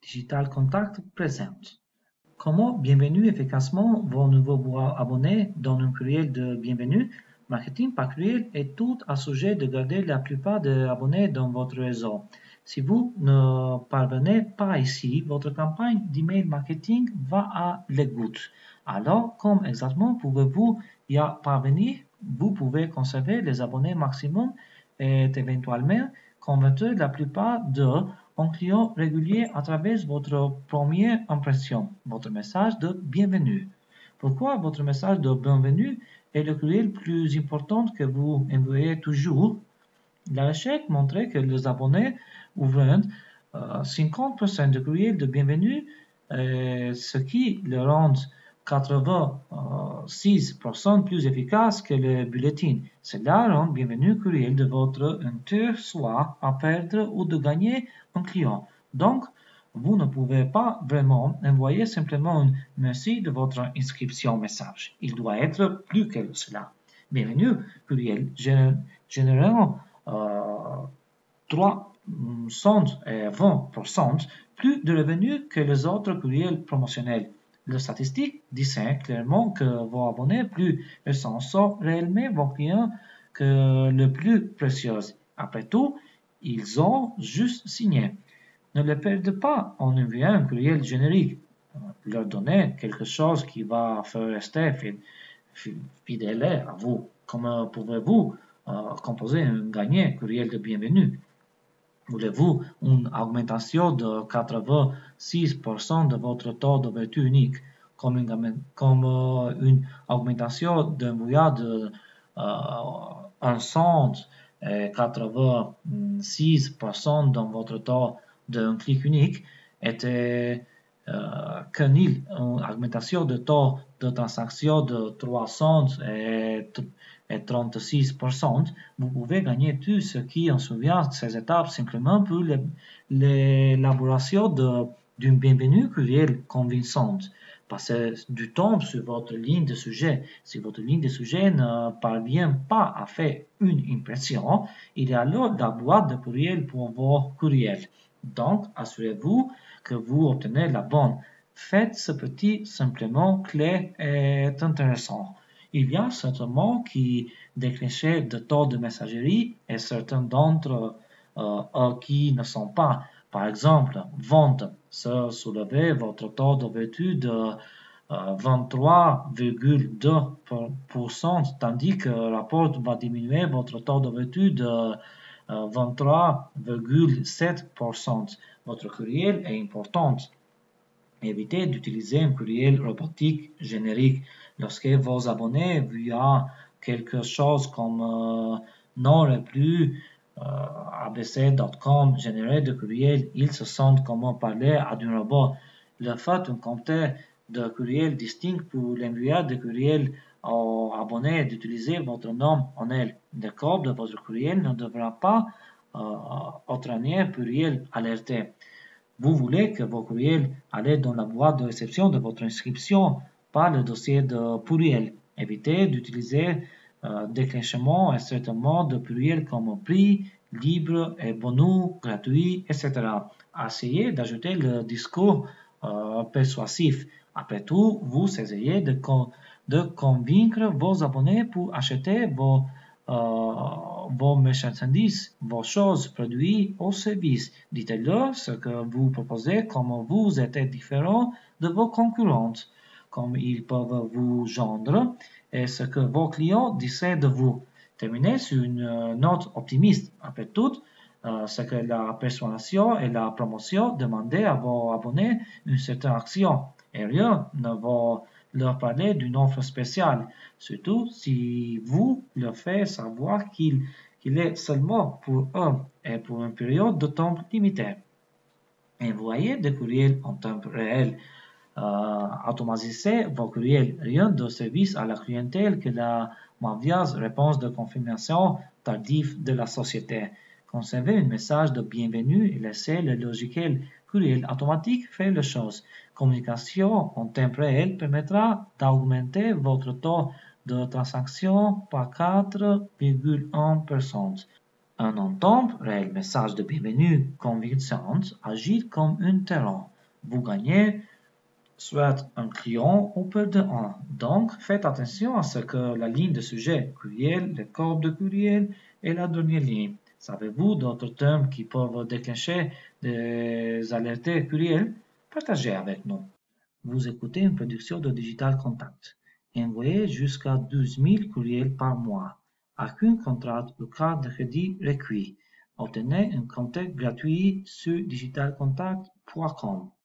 Digital Contact présente. Comment bienvenue efficacement vos nouveaux abonnés dans un courriel de bienvenue? Marketing par courriel est tout à sujet de garder la plupart des abonnés dans votre réseau. Si vous ne parvenez pas ici, votre campagne d'email marketing va à l'égout. Alors, comment exactement pouvez-vous y parvenir? Vous pouvez conserver les abonnés maximum et éventuellement convertir la plupart d'eux en clients réguliers à travers votre première impression, votre message de bienvenue. Pourquoi votre message de bienvenue est le courriel plus important que vous envoyez toujours? La recherche montrait que les abonnés ouvrent 50% de courriels de bienvenue, ce qui le rend 86% plus efficace que le bulletin. Cela rend bienvenue courriel de votre inter soit à perdre ou de gagner un client. Donc, vous ne pouvez pas vraiment envoyer simplement un merci de votre inscription message. Il doit être plus que cela. Bienvenue courriel généralement 320% plus de revenus que les autres courriels promotionnels. Les statistiques disent clairement que vos abonnés plus récents sont réellement vos clients que les plus précieux. Après tout, ils ont juste signé. Ne les perdez pas en envoyant un courriel générique. Leur donner quelque chose qui va faire rester fidèle à vous. Comment pouvez-vous composer un gagnant courriel de bienvenue? Voulez-vous une augmentation de 86% de votre taux d'ouverture unique, comme une augmentation d'envoi de 186% dans votre taux d'un clic unique, était qu'une augmentation de taux de transaction de 336%, vous pouvez gagner tout ce qui en souvient de ces étapes simplement pour l'élaboration d'une bienvenue courriel convaincante. Passez du temps sur votre ligne de sujet. Si votre ligne de sujet ne parvient pas à faire une impression, il y a alors la boîte de courriel pour vos courriels. Donc, assurez-vous que vous obtenez la bonne. Faites ce petit simplement clé est intéressant. Il y a certains mots qui déclenchent de taux de messagerie et certains d'entre eux qui ne sont pas. Par exemple, vente, ça soulève votre taux d'ouverture de 23,2%, tandis que le rapport va diminuer votre taux d'ouverture de 23,7%. Votre courriel est important. Évitez d'utiliser un courriel robotique générique. Lorsque vos abonnés voient quelque chose comme non plus abc.com généré de courriel, ils se sentent comme parler à un robot. Le fait d'un compteur de courriel distinct pour l'envoi de courriel aux abonnés d'utiliser votre nom en elle. Le code de votre courriel ne devra pas entraîner courriel alerté. Vous voulez que vos courriels aillent dans la boîte de réception de votre inscription, pas le dossier de courriel. Évitez d'utiliser déclenchement et certainement de courriel comme prix, libre et bonus, gratuit, etc. Essayez d'ajouter le discours persuasif. Après tout, vous essayez de convaincre vos abonnés pour acheter vos marchandises, vos choses, produits ou services. Dites-leur ce que vous proposez, comment vous êtes différent de vos concurrents, comment ils peuvent vous joindre et ce que vos clients disent de vous. Terminez sur une note optimiste. Après tout, c'est que la persuasion et la promotion demandent à vos abonnés une certaine action et rien ne va leur parler d'une offre spéciale, surtout si vous leur faites savoir qu'il est seulement pour eux et pour une période de temps limitée. Envoyez des courriels en temps réel. Automatisez vos courriels. Rien de service à la clientèle que la mauvaise réponse de confirmation tardive de la société. Conservez un message de bienvenue et laissez le logiciel courriel automatique faire les choses. Communication en temps réel permettra d'augmenter votre taux de transaction par 4,1%. Un en temps réel message de bienvenue convaincant agit comme un terrain. vous gagnez soit un client ou peu de 1. Donc, faites attention à ce que la ligne de sujet courriel, le corps de courriel et la dernière ligne. Savez-vous d'autres termes qui peuvent déclencher des alertes courriels? Partagez avec nous. Vous écoutez une production de Digital Contact. Envoyez jusqu'à 12 000 courriels par mois. Aucun contrat ou carte de crédit requis. Obtenez un contact gratuit sur digitalcontact.com.